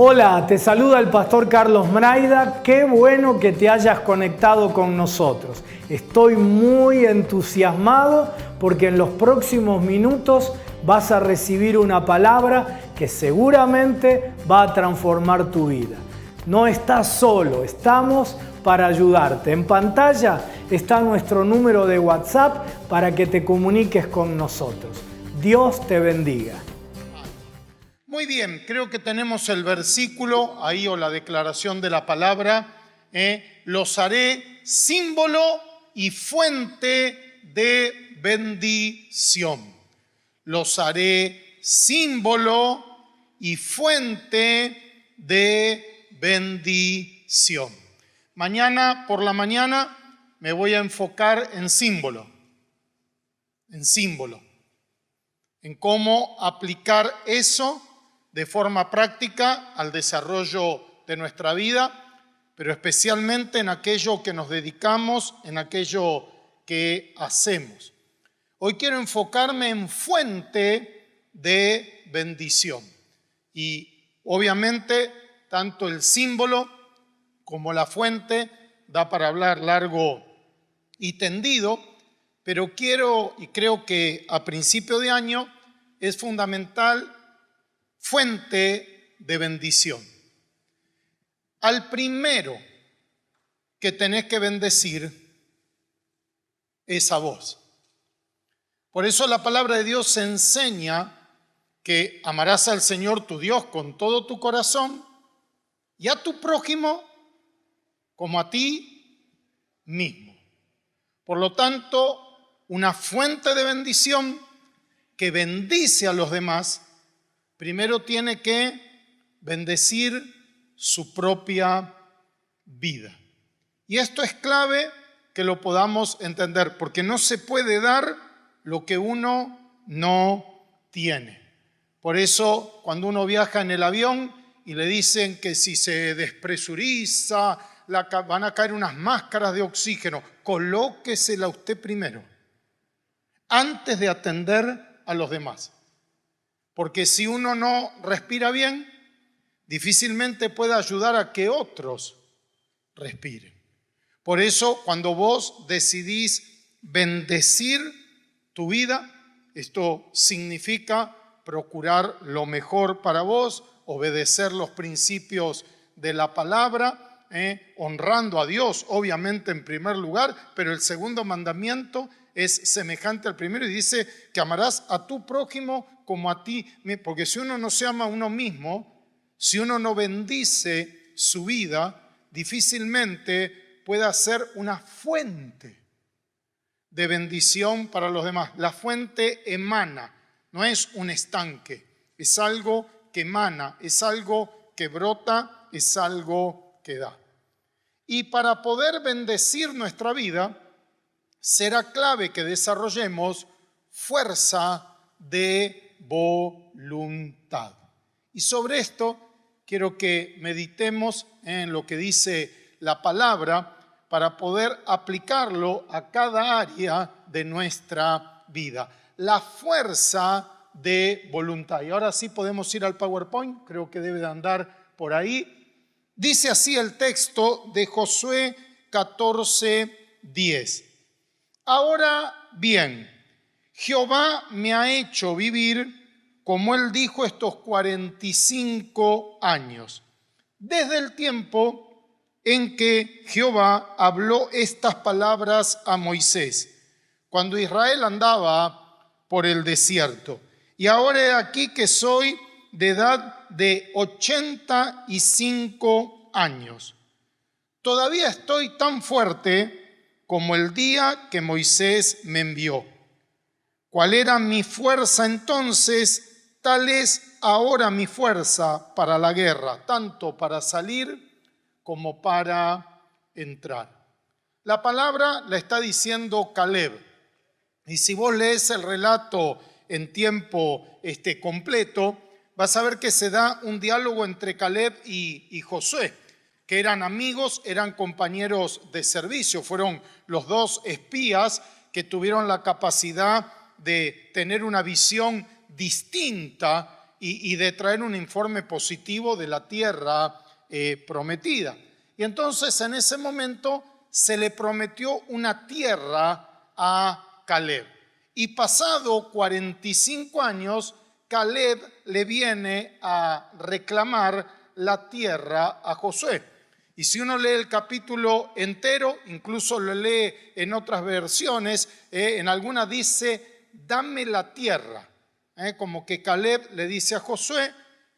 Hola, te saluda el pastor Carlos Mraida. Qué bueno que te hayas conectado con nosotros. Estoy muy entusiasmado porque en los próximos minutos vas a recibir una palabra que seguramente va a transformar tu vida. No estás solo, estamos para ayudarte. En pantalla está nuestro número de WhatsApp para que te comuniques con nosotros. Dios te bendiga. Muy bien, creo que tenemos el versículo ahí o la declaración de la palabra. Los haré símbolo y fuente de bendición. Los haré símbolo y fuente de bendición. Mañana por la mañana me voy a enfocar en símbolo, en cómo aplicar eso de forma práctica al desarrollo de nuestra vida, pero especialmente en aquello que nos dedicamos, en aquello que hacemos. Hoy quiero enfocarme en fuente de bendición. Y obviamente tanto el símbolo como la fuente da para hablar largo y tendido, pero quiero y creo que a principio de año es fundamental fuente de bendición. Al primero que tenés que bendecir es a vos. Por eso la palabra de Dios enseña que amarás al Señor tu Dios con todo tu corazón y a tu prójimo como a ti mismo. Por lo tanto, una fuente de bendición que bendice a los demás primero tiene que bendecir su propia vida. Y esto es clave que lo podamos entender, porque no se puede dar lo que uno no tiene. Por eso, cuando uno viaja en el avión y le dicen que si se despresuriza, van a caer unas máscaras de oxígeno, colóquesela usted primero, antes de atender a los demás. Porque si uno no respira bien, difícilmente puede ayudar a que otros respiren. Por eso, cuando vos decidís bendecir tu vida, esto significa procurar lo mejor para vos, obedecer los principios de la palabra, honrando a Dios, obviamente en primer lugar, pero el segundo mandamiento es semejante al primero y dice que amarás a tu prójimo como a ti, porque si uno no se ama a uno mismo, si uno no bendice su vida, difícilmente pueda ser una fuente de bendición para los demás. La fuente emana, no es un estanque, es algo que emana, es algo que brota, es algo que da. Y para poder bendecir nuestra vida, será clave que desarrollemos fuerza de voluntad. Y sobre esto quiero que meditemos en lo que dice la palabra para poder aplicarlo a cada área de nuestra vida. La fuerza de voluntad. Y ahora sí podemos ir al PowerPoint, creo que debe de andar por ahí. Dice así el texto de Josué 14:10. Ahora bien, Jehová me ha hecho vivir, como él dijo, estos 45 años, desde el tiempo en que Jehová habló estas palabras a Moisés, cuando Israel andaba por el desierto. Y ahora he aquí que soy de edad de 85 años. Todavía estoy tan fuerte como el día que Moisés me envió. ¿Cuál era mi fuerza entonces? Tal es ahora mi fuerza para la guerra, tanto para salir como para entrar. La palabra la está diciendo Caleb. Y si vos lees el relato en tiempo completo, vas a ver que se da un diálogo entre Caleb y Josué, que eran amigos, eran compañeros de servicio, fueron los dos espías que tuvieron la capacidad de tener una visión distinta y de traer un informe positivo de la tierra prometida. Y entonces en ese momento se le prometió una tierra a Caleb. Y pasado 45 años, Caleb le viene a reclamar la tierra a Josué. Y si uno lee el capítulo entero, incluso lo lee en otras versiones, en alguna dice, dame la tierra. Como que Caleb le dice a Josué,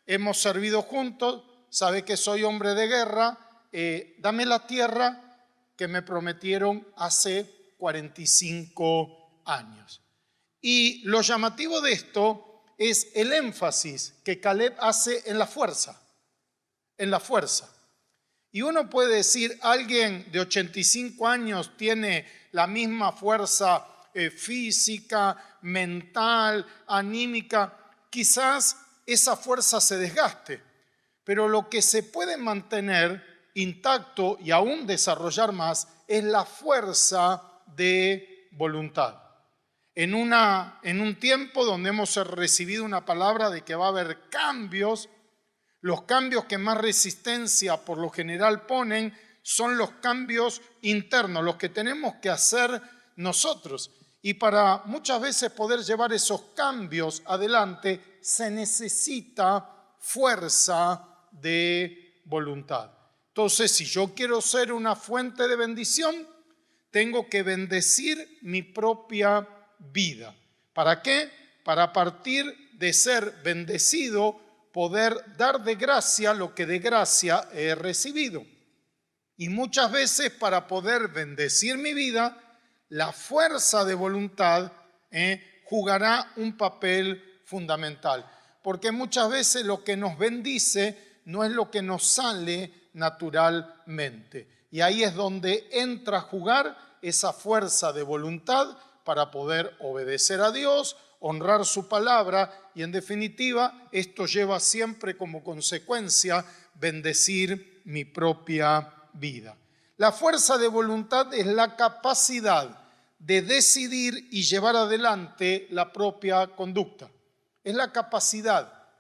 hemos servido juntos, sabe que soy hombre de guerra, dame la tierra que me prometieron hace 45 años. Y lo llamativo de esto es el énfasis que Caleb hace en la fuerza, en la fuerza. Y uno puede decir, alguien de 85 años tiene la misma fuerza física, mental, anímica. Quizás esa fuerza se desgaste, pero lo que se puede mantener intacto y aún desarrollar más es la fuerza de voluntad. En un tiempo donde hemos recibido una palabra de que va a haber cambios, los cambios que más resistencia por lo general ponen son los cambios internos, los que tenemos que hacer nosotros. Y para muchas veces poder llevar esos cambios adelante se necesita fuerza de voluntad. Entonces, si yo quiero ser una fuente de bendición, tengo que bendecir mi propia vida. ¿Para qué? Para a partir de ser bendecido, poder dar de gracia lo que de gracia he recibido. Y muchas veces para poder bendecir mi vida, la fuerza de voluntad jugará un papel fundamental. Porque muchas veces lo que nos bendice no es lo que nos sale naturalmente. Y ahí es donde entra a jugar esa fuerza de voluntad para poder obedecer a Dios, honrar su palabra y en definitiva esto lleva siempre como consecuencia bendecir mi propia vida. La fuerza de voluntad es la capacidad de decidir y llevar adelante la propia conducta. Es la capacidad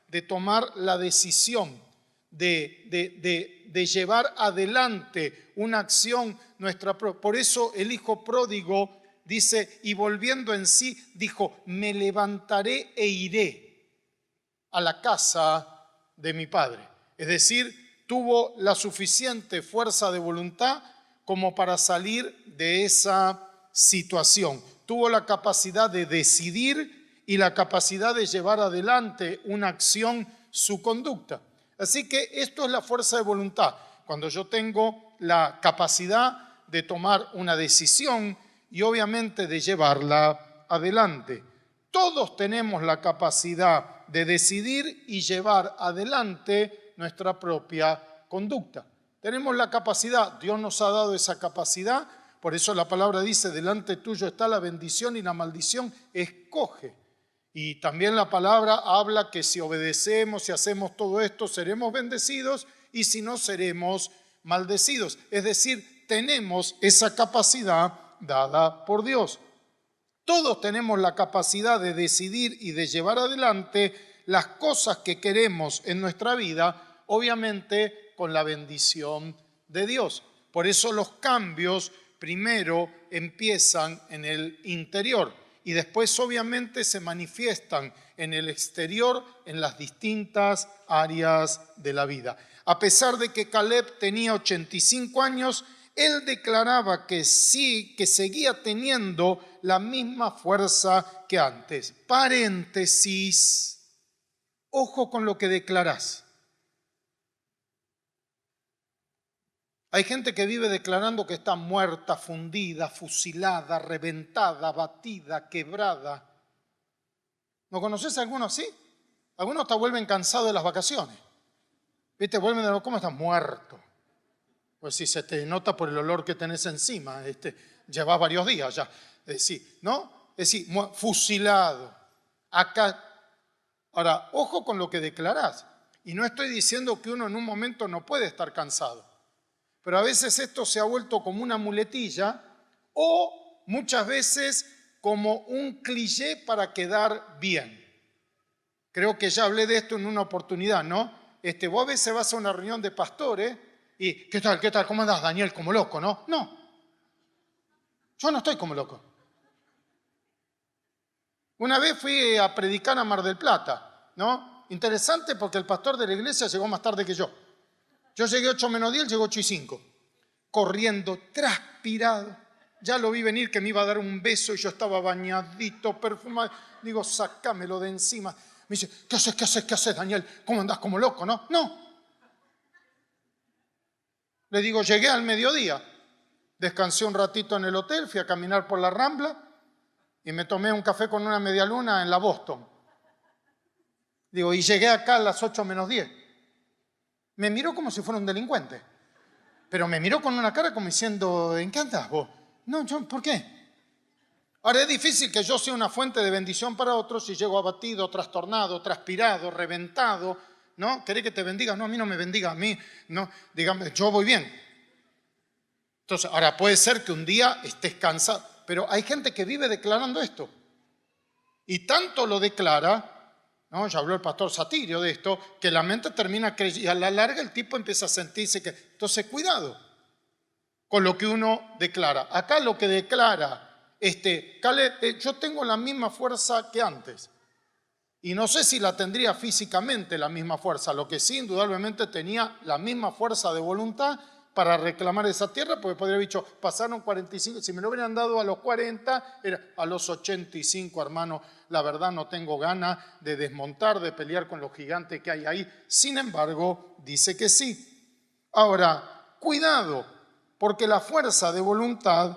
de tomar la decisión, de llevar adelante una acción nuestra propia. Por eso el hijo pródigo dice, y volviendo en sí, dijo, me levantaré e iré a la casa de mi padre. Es decir, tuvo la suficiente fuerza de voluntad como para salir de esa situación. Tuvo la capacidad de decidir y la capacidad de llevar adelante una acción, su conducta. Así que esto es la fuerza de voluntad. Cuando yo tengo la capacidad de tomar una decisión y obviamente de llevarla adelante. Todos tenemos la capacidad de decidir y llevar adelante nuestra propia conducta. Tenemos la capacidad, Dios nos ha dado esa capacidad, por eso la palabra dice, delante tuyo está la bendición y la maldición, escoge. Y también la palabra habla que si obedecemos y hacemos todo esto, seremos bendecidos y si no, seremos maldecidos. Es decir, tenemos esa capacidad dada por Dios. Todos tenemos la capacidad de decidir y de llevar adelante las cosas que queremos en nuestra vida, obviamente con la bendición de Dios. Por eso los cambios primero empiezan en el interior y después obviamente se manifiestan en el exterior, en las distintas áreas de la vida. A pesar de que Caleb tenía 85 años, él declaraba que sí, que seguía teniendo la misma fuerza que antes. Paréntesis, ojo con lo que declarás. Hay gente que vive declarando que está muerta, fundida, fusilada, reventada, batida, quebrada. ¿No conoces a alguno así? Algunos hasta vuelven cansados de las vacaciones. ¿Viste? Vuelven de ¿cómo estás? Muerto. Pues si se te nota por el olor que tenés encima, llevas varios días ya. Es decir, ¿no? Es decir, fusilado. Acá. Ahora, ojo con lo que declarás. Y no estoy diciendo que uno en un momento no puede estar cansado. Pero a veces esto se ha vuelto como una muletilla o muchas veces como un cliché para quedar bien. Creo que ya hablé de esto en una oportunidad, ¿no? Vos a veces vas a una reunión de pastores y ¿qué tal? ¿Cómo andás, Daniel? Como loco, ¿no? No, yo no estoy como loco. Una vez fui a predicar a Mar del Plata, ¿no? Interesante porque el pastor de la iglesia llegó más tarde que yo. Yo llegué 8 menos 10, llegó 8 y 5. Corriendo, transpirado. Ya lo vi venir que me iba a dar un beso y yo estaba bañadito, perfumado. Digo, sácamelo de encima. Me dice, ¿qué haces, Daniel? ¿Cómo andás como loco, no? No. Le digo, llegué al mediodía. Descansé un ratito en el hotel, fui a caminar por la Rambla y me tomé un café con una medialuna en la Boston. Digo, y llegué acá a las 8 menos 10. Me miró como si fuera un delincuente. Pero me miró con una cara como diciendo, ¿en qué andás vos? No, ¿por qué? Ahora es difícil que yo sea una fuente de bendición para otros si llego abatido, trastornado, transpirado, reventado, ¿no? ¿Querés que te bendiga? No, a mí no me bendiga, a mí, no, dígame, yo voy bien. Entonces, ahora puede ser que un día estés cansado, pero hay gente que vive declarando esto. Y tanto lo declara, ¿no? Ya habló el pastor Satirio de esto, que la mente termina creyendo, y a la larga el tipo empieza a sentirse que... Entonces, cuidado con lo que uno declara. Acá lo que declara, yo tengo la misma fuerza que antes. Y no sé si la tendría físicamente la misma fuerza, lo que sí indudablemente tenía la misma fuerza de voluntad para reclamar esa tierra, porque podría haber dicho, pasaron 45, si me lo hubieran dado a los 40, era a los 85, hermano, la verdad no tengo ganas de desmontar, de pelear con los gigantes que hay ahí. Sin embargo, dice que sí. Ahora, cuidado, porque la fuerza de voluntad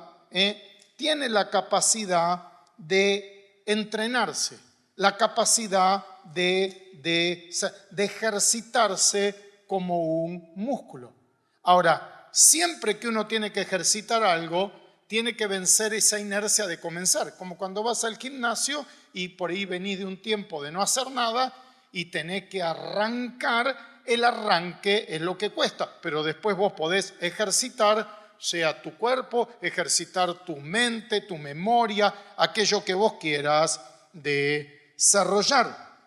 tiene la capacidad de entrenarse, la capacidad de ejercitarse como un músculo. Ahora, siempre que uno tiene que ejercitar algo, tiene que vencer esa inercia de comenzar, como cuando vas al gimnasio y por ahí venís de un tiempo de no hacer nada y tenés que arrancar. El arranque es lo que cuesta, pero después vos podés ejercitar, sea tu cuerpo, ejercitar tu mente, tu memoria, aquello que vos quieras desarrollar.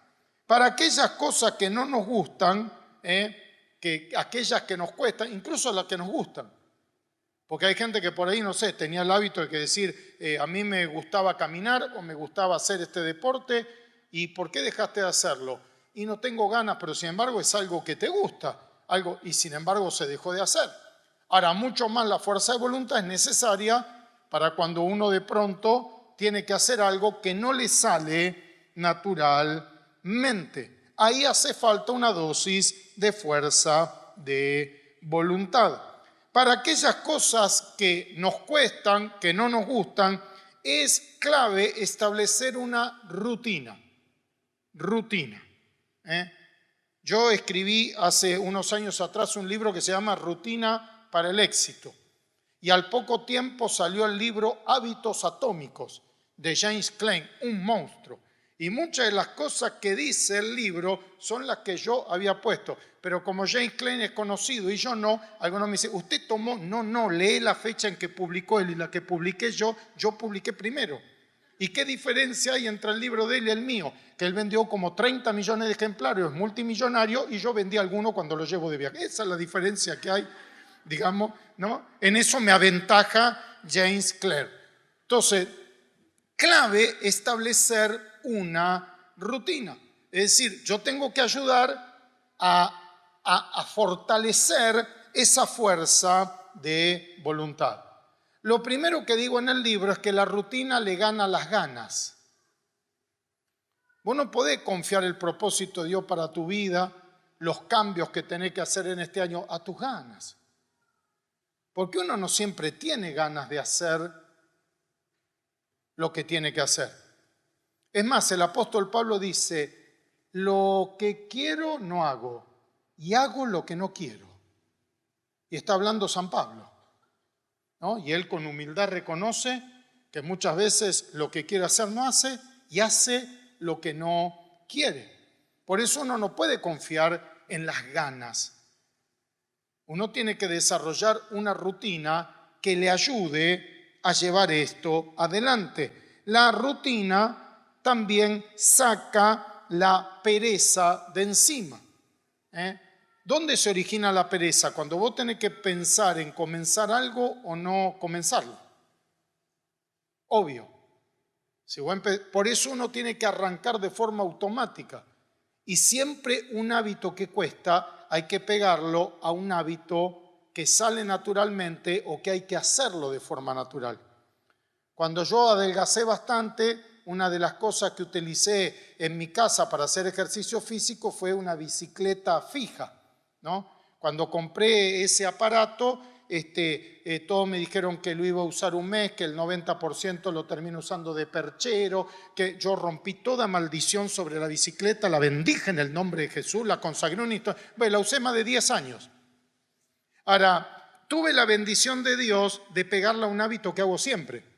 Para aquellas cosas que no nos gustan, que aquellas que nos cuestan, incluso las que nos gustan. Porque hay gente que por ahí, no sé, tenía el hábito de decir, a mí me gustaba caminar o me gustaba hacer este deporte, ¿y por qué dejaste de hacerlo? Y no tengo ganas, pero sin embargo es algo que te gusta, algo, y sin embargo se dejó de hacer. Ahora, mucho más la fuerza de voluntad es necesaria para cuando uno de pronto tiene que hacer algo que no le sale naturalmente. Ahí hace falta una dosis de fuerza de voluntad. Para aquellas cosas que nos cuestan, que no nos gustan, es clave establecer una rutina. Yo escribí hace unos años atrás un libro que se llama Rutina para el éxito. Y al poco tiempo salió el libro Hábitos Atómicos de James Klein, un monstruo. Y muchas de las cosas que dice el libro son las que yo había puesto. Pero como James Klein es conocido y yo no, algunos me dicen, ¿usted tomó? No, lee la fecha en que publicó él y la que publiqué yo publiqué primero. ¿Y qué diferencia hay entre el libro de él y el mío? Que él vendió como 30 millones de ejemplares, es multimillonario, y yo vendí alguno cuando lo llevo de viaje. Esa es la diferencia que hay, digamos, ¿no? En eso me aventaja James Clear. Entonces, clave establecer una rutina. Es decir, yo tengo que ayudar a fortalecer esa fuerza de voluntad. Lo primero que digo en el libro es que la rutina le gana las ganas. Vos no podés confiar el propósito de Dios para tu vida, los cambios que tenés que hacer en este año a tus ganas. Porque uno no siempre tiene ganas de hacer lo que tiene que hacer. Es más, el apóstol Pablo dice, lo que quiero no hago y hago lo que no quiero. Y está hablando San Pablo, ¿no? Y él con humildad reconoce que muchas veces lo que quiere hacer no hace y hace lo que no quiere. Por eso uno no puede confiar en las ganas. Uno tiene que desarrollar una rutina que le ayude a llevar esto adelante. La rutina también saca la pereza de encima. ¿Dónde se origina la pereza? Cuando vos tenés que pensar en comenzar algo o no comenzarlo. Obvio. Por eso uno tiene que arrancar de forma automática. Y siempre un hábito que cuesta hay que pegarlo a un hábito que sale naturalmente o que hay que hacerlo de forma natural. Cuando yo adelgacé bastante, una de las cosas que utilicé en mi casa para hacer ejercicio físico fue una bicicleta fija, ¿no? Cuando compré ese aparato, todos me dijeron que lo iba a usar un mes, que el 90% lo termino usando de perchero, que yo rompí toda maldición sobre la bicicleta, la bendije en el nombre de Jesús, la consagré un historia. Bueno, la usé más de 10 años. Ahora, tuve la bendición de Dios de pegarla a un hábito que hago siempre.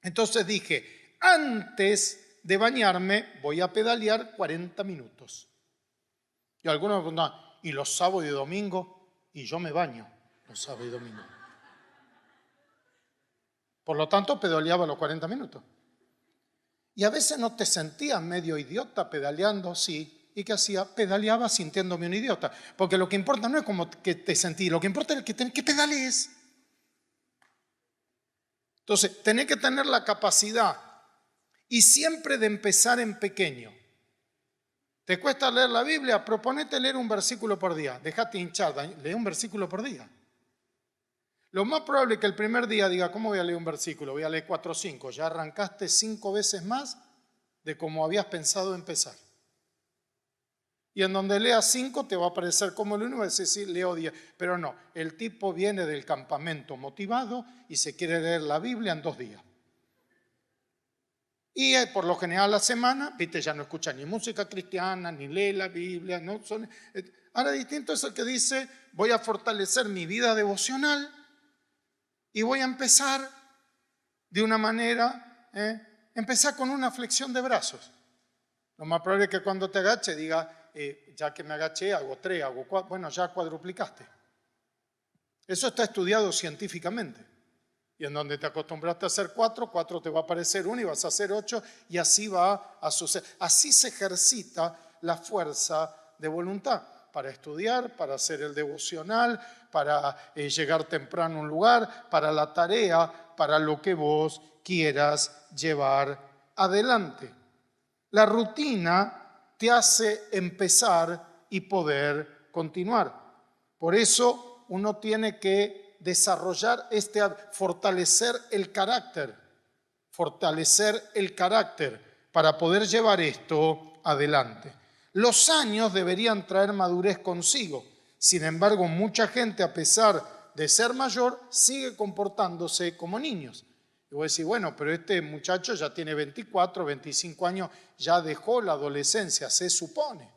Entonces dije, antes de bañarme voy a pedalear 40 minutos. Y algunos me preguntan, ¿y los sábados y domingos? Y yo me baño los sábados y domingos. Por lo tanto, pedaleaba los 40 minutos. Y a veces no te sentías medio idiota pedaleando, sí. ¿Y qué hacía? Pedaleaba sintiéndome un idiota. Porque lo que importa no es como que te sentí, lo que importa es que pedalees. Entonces, tenés que tener la capacidad y siempre de empezar en pequeño. ¿Te cuesta leer la Biblia? Proponete leer un versículo por día. Déjate hinchar, lee un versículo por día. Lo más probable es que el primer día diga, ¿cómo voy a leer un versículo? Voy a leer 4 o 5. Ya arrancaste 5 veces más de como habías pensado empezar. Y en donde leas 5 te va a parecer como el 1 y vas a decir, leo 10. Pero no, el tipo viene del campamento motivado y se quiere leer la Biblia en 2 días. Y por lo general a la semana, viste, ya no escucha ni música cristiana, ni lee la Biblia. ¿No? Ahora distinto es el que dice, voy a fortalecer mi vida devocional y voy a empezar de una manera, empezar con una flexión de brazos. Lo más probable es que cuando te agache diga, ya que me agaché, hago 3, hago 4, bueno, ya cuadruplicaste. Eso está estudiado científicamente. Y en donde te acostumbraste a hacer 4, 4 te va a parecer 1 y vas a hacer 8 y así va a suceder. Así se ejercita la fuerza de voluntad para estudiar, para hacer el devocional, para llegar temprano a un lugar, para la tarea, para lo que vos quieras llevar adelante. La rutina te hace empezar y poder continuar. Por eso uno tiene que desarrollar fortalecer el carácter para poder llevar esto adelante. Los años deberían traer madurez consigo. Sin embargo, mucha gente, a pesar de ser mayor, sigue comportándose como niños. Y voy a decir, bueno, pero este muchacho ya tiene 24, 25 años, ya dejó la adolescencia, se supone.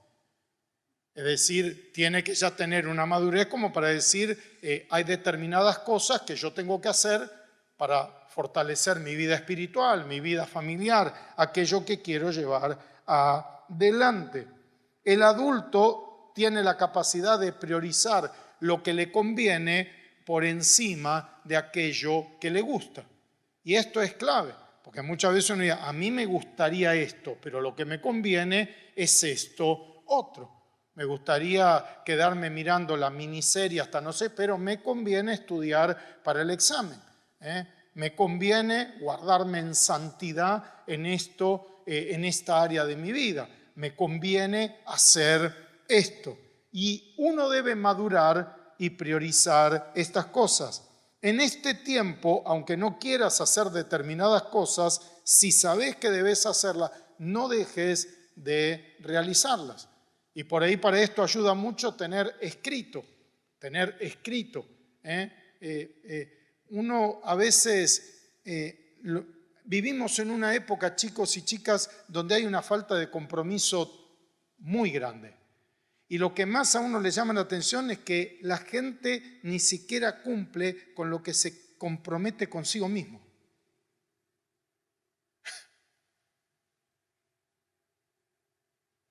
Es decir, tiene que ya tener una madurez como para decir, hay determinadas cosas que yo tengo que hacer para fortalecer mi vida espiritual, mi vida familiar, aquello que quiero llevar adelante. El adulto tiene la capacidad de priorizar lo que le conviene por encima de aquello que le gusta. Y esto es clave, porque muchas veces uno dice, a mí me gustaría esto, pero lo que me conviene es esto otro. Me gustaría quedarme mirando la miniserie hasta no sé, pero me conviene estudiar para el examen. Me conviene guardarme en santidad en esta área de mi vida. Me conviene hacer esto. Y uno debe madurar y priorizar estas cosas. En este tiempo, aunque no quieras hacer determinadas cosas, si sabes que debes hacerlas, no dejes de realizarlas. Y por ahí para esto ayuda mucho tener escrito. Uno a veces vivimos en una época, chicos y chicas, donde hay una falta de compromiso muy grande. Y lo que más a uno le llama la atención es que la gente ni siquiera cumple con lo que se compromete consigo mismo.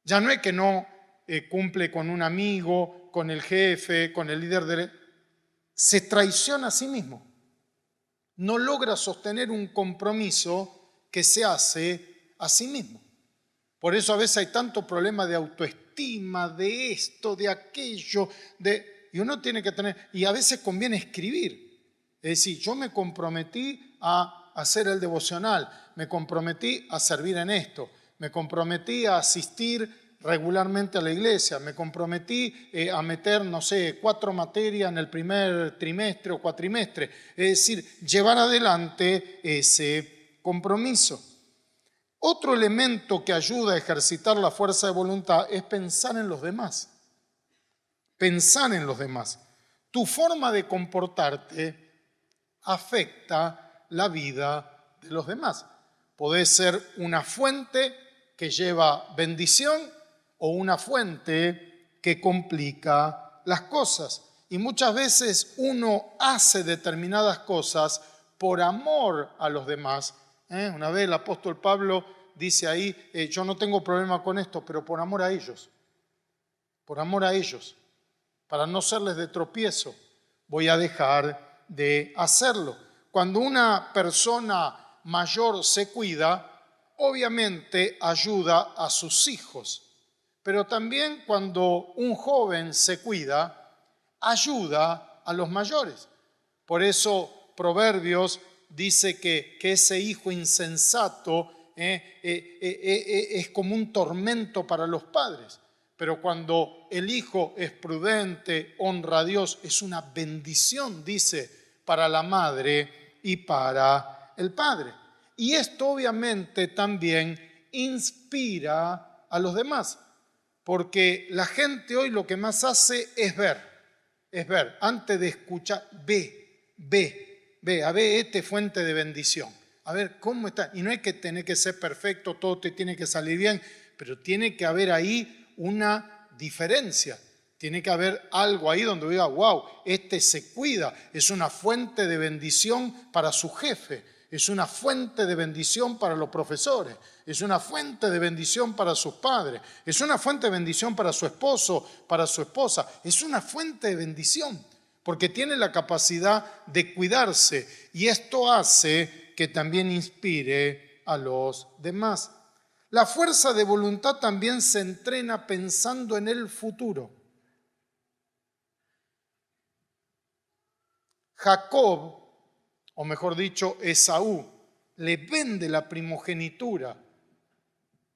Ya no es que no cumple con un amigo, con el jefe, con el líder se traiciona a sí mismo. No logra sostener un compromiso que se hace a sí mismo. Por eso a veces hay tanto problema de autoestima, de esto, de aquello, y uno tiene que tener, y a veces conviene escribir. Es decir, yo me comprometí a hacer el devocional, me comprometí a servir en esto, me comprometí a asistir regularmente a la iglesia, me comprometí a meter, 4 materias en el primer trimestre o cuatrimestre. Es decir, llevar adelante ese compromiso. Otro elemento que ayuda a ejercitar la fuerza de voluntad es pensar en los demás. Pensar en los demás. Tu forma de comportarte afecta la vida de los demás. Podés ser una fuente que lleva bendición o una fuente que complica las cosas. Y muchas veces uno hace determinadas cosas por amor a los demás. Una vez el apóstol Pablo dice ahí, yo no tengo problema con esto, pero por amor a ellos, para no serles de tropiezo, voy a dejar de hacerlo. Cuando una persona mayor se cuida, obviamente ayuda a sus hijos, pero también cuando un joven se cuida, ayuda a los mayores. Por eso Proverbios dice que ese hijo insensato es como un tormento para los padres. Pero cuando el hijo es prudente, honra a Dios, es una bendición, dice, para la madre y para el padre. Y esto obviamente también inspira a los demás, porque la gente hoy lo que más hace es ver, antes de escuchar, ve, a ver este fuente de bendición, a ver cómo está. Y no hay que tener que ser perfecto, todo te tiene que salir bien, pero tiene que haber ahí una diferencia. Tiene que haber algo ahí donde diga, wow, este se cuida, es una fuente de bendición para su jefe, es una fuente de bendición para los profesores, es una fuente de bendición para sus padres, es una fuente de bendición para su esposo, para su esposa, es una fuente de bendición porque tiene la capacidad de cuidarse y esto hace que también inspire a los demás. La fuerza de voluntad también se entrena pensando en el futuro. Jacob, o mejor dicho, Esaú, le vende la primogenitura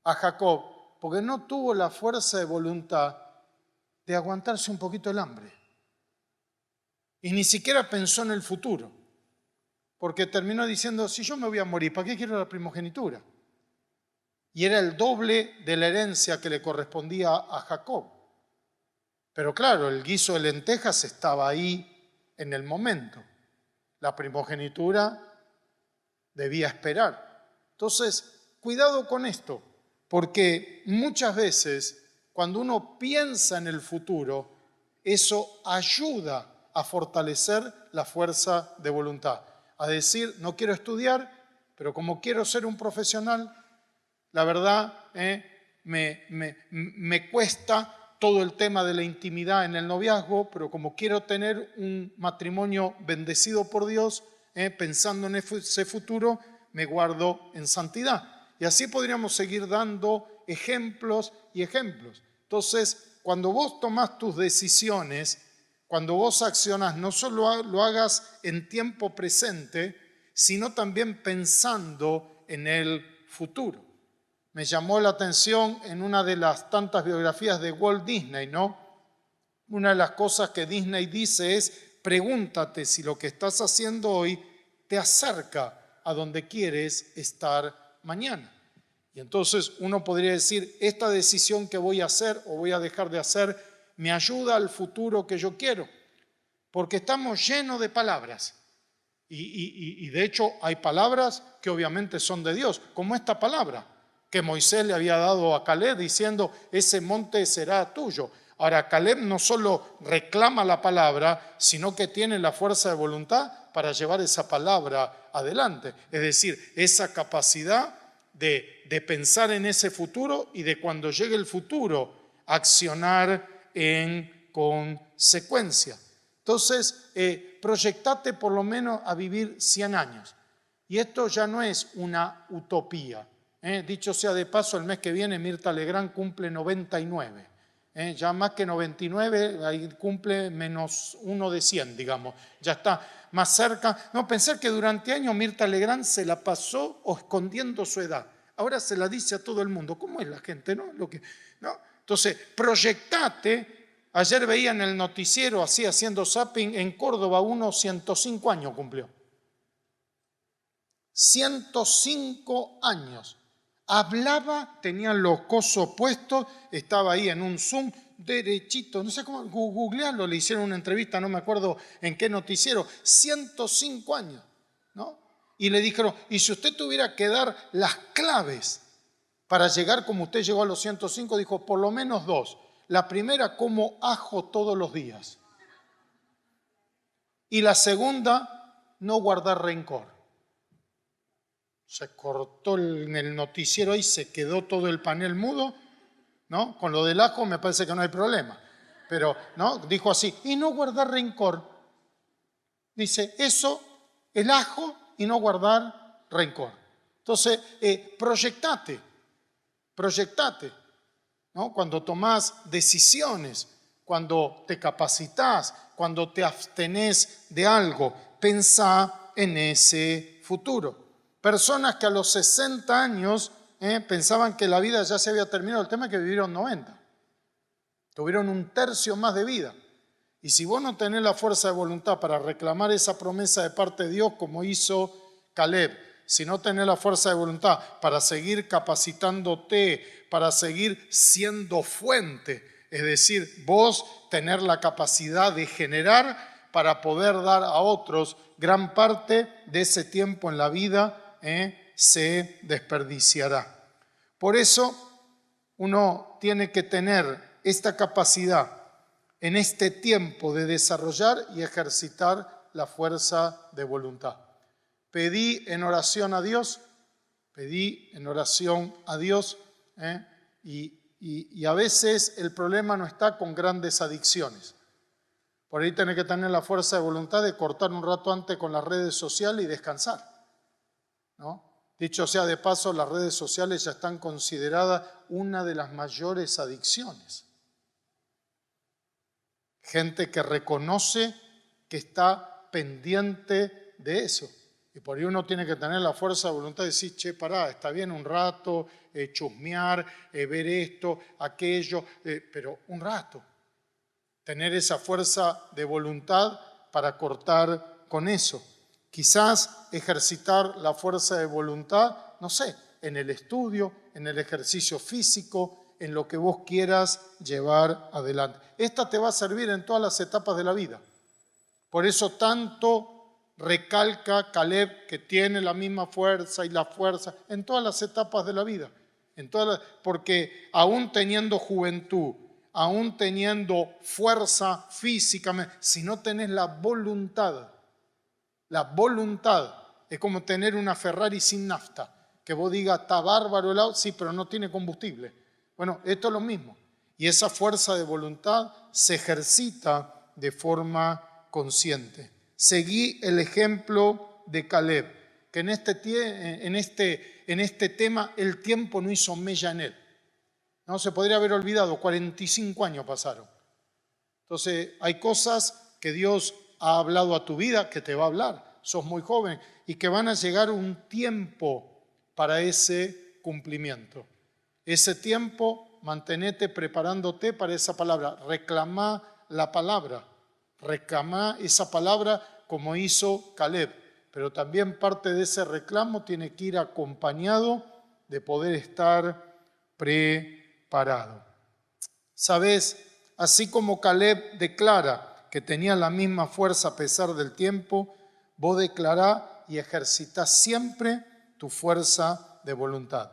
a Jacob porque no tuvo la fuerza de voluntad de aguantarse un poquito el hambre. Y ni siquiera pensó en el futuro, porque terminó diciendo, si yo me voy a morir, ¿para qué quiero la primogenitura? Y era el doble de la herencia que le correspondía a Jacob. Pero claro, el guiso de lentejas estaba ahí en el momento. La primogenitura debía esperar. Entonces, cuidado con esto, porque muchas veces cuando uno piensa en el futuro, eso ayuda a fortalecer la fuerza de voluntad. A decir, no quiero estudiar, pero como quiero ser un profesional, la verdad, me cuesta todo el tema de la intimidad en el noviazgo, pero como quiero tener un matrimonio bendecido por Dios, pensando en ese futuro, me guardo en santidad. Y así podríamos seguir dando ejemplos y ejemplos. Entonces, cuando vos tomás tus decisiones, cuando vos accionás, no solo lo hagas en tiempo presente, sino también pensando en el futuro. Me llamó la atención en una de las tantas biografías de Walt Disney, ¿no? Una de las cosas que Disney dice es, pregúntate si lo que estás haciendo hoy te acerca a donde quieres estar mañana. Y entonces uno podría decir, esta decisión que voy a hacer o voy a dejar de hacer me ayuda al futuro que yo quiero. Porque estamos llenos de palabras. Y de hecho hay palabras que obviamente son de Dios, como esta palabra que Moisés le había dado a Caleb diciendo, ese monte será tuyo. Ahora, Caleb no solo reclama la palabra, sino que tiene la fuerza de voluntad para llevar esa palabra adelante. Es decir, esa capacidad de pensar en ese futuro y de cuando llegue el futuro, accionar en consecuencia. Entonces, proyectate por lo menos a vivir 100 años. Y esto ya no es una utopía. Dicho sea de paso, el mes que viene Mirta Legrand cumple 99. Ya más que 99, ahí cumple menos 1 de 100, digamos. Ya está más cerca. No, pensar que durante años Mirta Legrand se la pasó escondiendo su edad. Ahora se la dice a todo el mundo. ¿Cómo es la gente, no? ¿No? Entonces, proyectate. Ayer veía en el noticiero, así haciendo zapping, en Córdoba 105 años cumplió. 105 años. Hablaba, tenía los cosos puestos, estaba ahí en un Zoom, derechito, no sé cómo, googlearlo, le hicieron una entrevista, no me acuerdo en qué noticiero, 105 años, ¿no? Y le dijeron, y si usted tuviera que dar las claves para llegar como usted llegó a los 105, dijo, por lo menos 2. La primera, como ajo todos los días. Y la segunda, no guardar rencor. Se cortó en el noticiero y se quedó todo el panel mudo, ¿no? Con lo del ajo me parece que no hay problema. Pero, ¿no? Dijo así, y no guardar rencor. Dice, eso, el ajo y no guardar rencor. Entonces, proyectate, ¿no? Cuando tomás decisiones, cuando te capacitas, cuando te abstenés de algo, pensá en ese futuro. Personas que a los 60 años pensaban que la vida ya se había terminado. El tema es que vivieron 90. Tuvieron un tercio más de vida. Y si vos no tenés la fuerza de voluntad para reclamar esa promesa de parte de Dios como hizo Caleb, si no tenés la fuerza de voluntad para seguir capacitándote, para seguir siendo fuente, es decir, vos tener la capacidad de generar para poder dar a otros, gran parte de ese tiempo en la vida se desperdiciará. Por eso uno tiene que tener esta capacidad en este tiempo de desarrollar y ejercitar la fuerza de voluntad. Pedí en oración a Dios, y a veces el problema no está con grandes adicciones. Por ahí tenés que tener la fuerza de voluntad de cortar un rato antes con las redes sociales y descansar, ¿no? Dicho sea de paso, las redes sociales ya están consideradas una de las mayores adicciones. Gente que reconoce que está pendiente de eso. Y por ahí uno tiene que tener la fuerza de voluntad de decir, che, pará, está bien un rato, chusmear, ver esto, aquello, pero un rato. Tener esa fuerza de voluntad para cortar con eso. Quizás ejercitar la fuerza de voluntad, no sé, en el estudio, en el ejercicio físico, en lo que vos quieras llevar adelante. Esta te va a servir en todas las etapas de la vida. Por eso tanto recalca Caleb que tiene la misma fuerza y la fuerza en todas las etapas de la vida. Porque aún teniendo juventud, aún teniendo fuerza física, si no tenés la voluntad es como tener una Ferrari sin nafta, que vos digas, está bárbaro el auto, sí, pero no tiene combustible. Bueno, esto es lo mismo. Y esa fuerza de voluntad se ejercita de forma consciente. Seguí el ejemplo de Caleb, que en este tema el tiempo no hizo mella en él. No se podría haber olvidado, 45 años pasaron. Entonces, hay cosas que Dios ha hablado a tu vida, que te va a hablar, sos muy joven, y que van a llegar un tiempo para ese cumplimiento. Ese tiempo, mantenete preparándote para esa palabra, reclamá la palabra, reclamá esa palabra como hizo Caleb, pero también parte de ese reclamo tiene que ir acompañado de poder estar preparado. ¿Sabes? Así como Caleb declara que tenía la misma fuerza a pesar del tiempo, vos declará y ejercitá siempre tu fuerza de voluntad.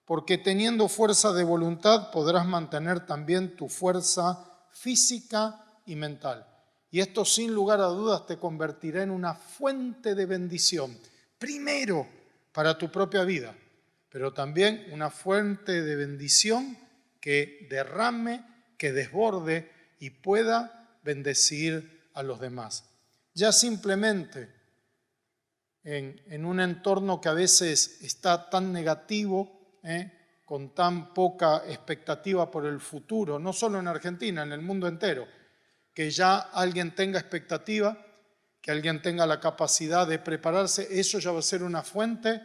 Porque teniendo fuerza de voluntad podrás mantener también tu fuerza física y mental. Y esto sin lugar a dudas te convertirá en una fuente de bendición. Primero para tu propia vida, pero también una fuente de bendición que derrame, que desborde y pueda bendecir a los demás. Ya simplemente en un entorno que a veces está tan negativo, con tan poca expectativa por el futuro, no solo en Argentina, en el mundo entero, que ya alguien tenga expectativa, que alguien tenga la capacidad de prepararse, eso ya va a ser una fuente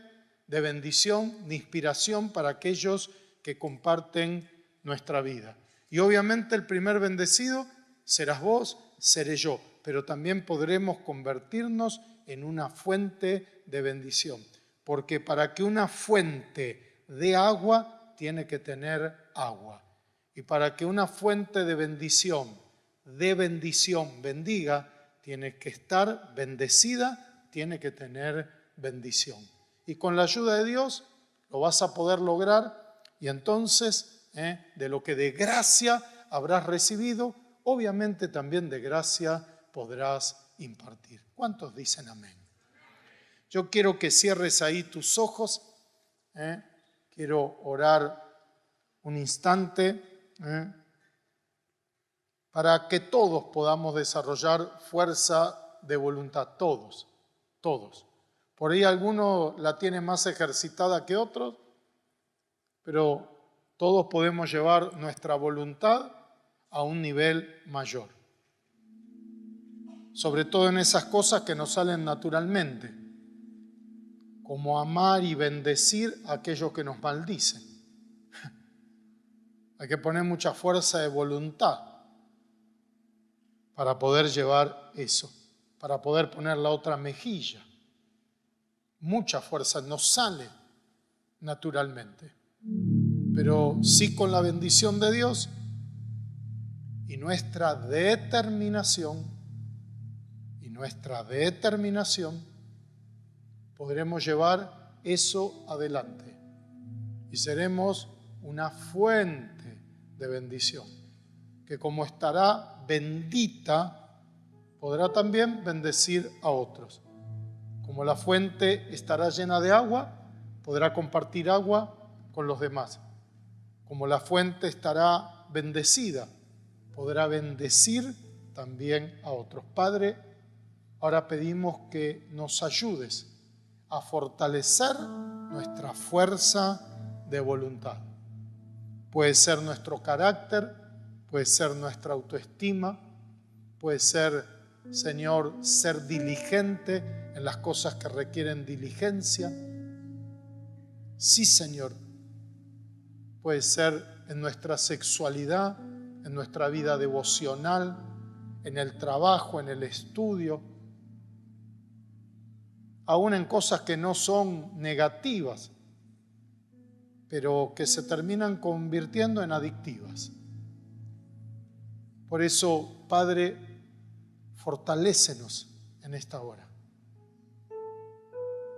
de bendición, de inspiración para aquellos que comparten nuestra vida. Y obviamente el primer bendecido serás vos, seré yo, pero también podremos convertirnos en una fuente de bendición, porque para que una fuente dé agua, tiene que tener agua. Y para que una fuente de bendición bendiga, tiene que estar bendecida, tiene que tener bendición. Y con la ayuda de Dios lo vas a poder lograr, y entonces de lo que de gracia habrás recibido, obviamente también de gracia podrás impartir. ¿Cuántos dicen amén? Yo quiero que cierres ahí tus ojos. Quiero orar un instante para que todos podamos desarrollar fuerza de voluntad. Todos. Por ahí alguno la tiene más ejercitada que otros, pero todos podemos llevar nuestra voluntad a un nivel mayor. Sobre todo en esas cosas que nos salen naturalmente, como amar y bendecir a aquellos que nos maldicen. Hay que poner mucha fuerza de voluntad para poder llevar eso, para poder poner la otra mejilla. Mucha fuerza nos sale naturalmente, pero sí con la bendición de Dios y nuestra determinación, podremos llevar eso adelante y seremos una fuente de bendición, que como estará bendita, podrá también bendecir a otros. Como la fuente estará llena de agua, podrá compartir agua con los demás. Como la fuente estará bendecida, podrá bendecir también a otros. Padre, ahora pedimos que nos ayudes a fortalecer nuestra fuerza de voluntad. Puede ser nuestro carácter, puede ser nuestra autoestima, puede ser, Señor, ser diligente en las cosas que requieren diligencia. Sí, Señor, puede ser en nuestra sexualidad, en nuestra vida devocional, en el trabajo, en el estudio, aún en cosas que no son negativas, pero que se terminan convirtiendo en adictivas. Por eso, Padre, fortalécenos en esta hora.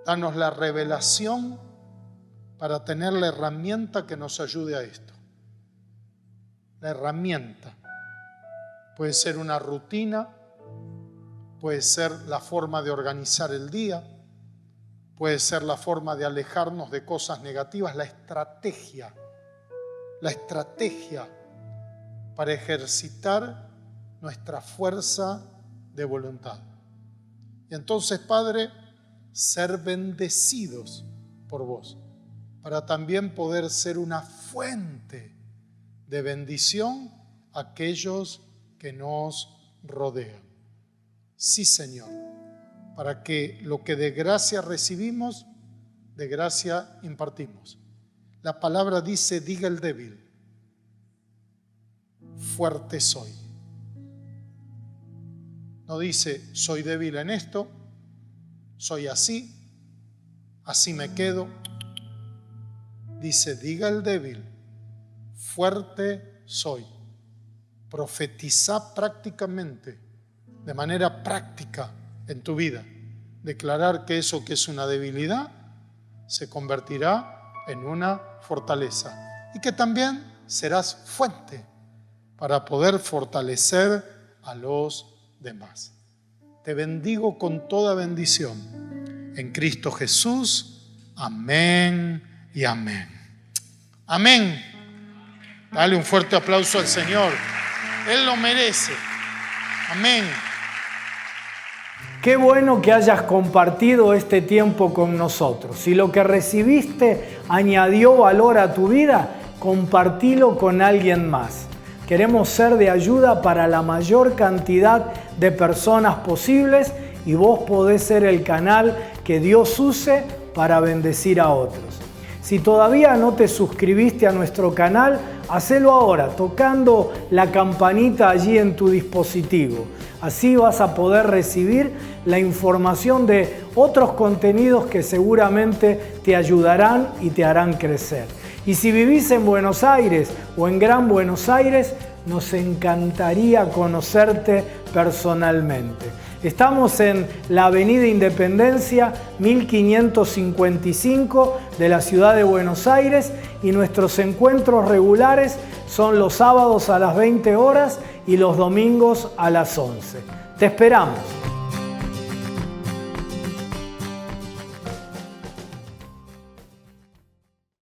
Danos la revelación para tener la herramienta que nos ayude a esto. La herramienta puede ser una rutina, puede ser la forma de organizar el día, puede ser la forma de alejarnos de cosas negativas, la estrategia para ejercitar nuestra fuerza de voluntad. Y entonces, Padre, ser bendecidos por vos, para también poder ser una fuente de bendición a aquellos que nos rodean. Sí, Señor, para que lo que de gracia recibimos, de gracia impartimos. La palabra dice, diga el débil, fuerte soy. No dice, soy débil en esto, soy así me quedo. Dice, diga el débil, fuerte soy. Profetiza prácticamente, de manera práctica en tu vida. Declarar que eso que es una debilidad se convertirá en una fortaleza. Y que también serás fuente para poder fortalecer a los demás. Te bendigo con toda bendición. En Cristo Jesús. Amén y amén. Amén. Dale un fuerte aplauso al Señor. Él lo merece. Amén. Qué bueno que hayas compartido este tiempo con nosotros. Si lo que recibiste añadió valor a tu vida, compartilo con alguien más. Queremos ser de ayuda para la mayor cantidad de personas posibles y vos podés ser el canal que Dios use para bendecir a otros. Si todavía no te suscribiste a nuestro canal, hacelo ahora, tocando la campanita allí en tu dispositivo. Así vas a poder recibir la información de otros contenidos que seguramente te ayudarán y te harán crecer. Y si vivís en Buenos Aires o en Gran Buenos Aires, nos encantaría conocerte personalmente. Estamos en la Avenida Independencia 1555 de la ciudad de Buenos Aires y nuestros encuentros regulares son los sábados a las 20 horas y los domingos a las 11. Te esperamos.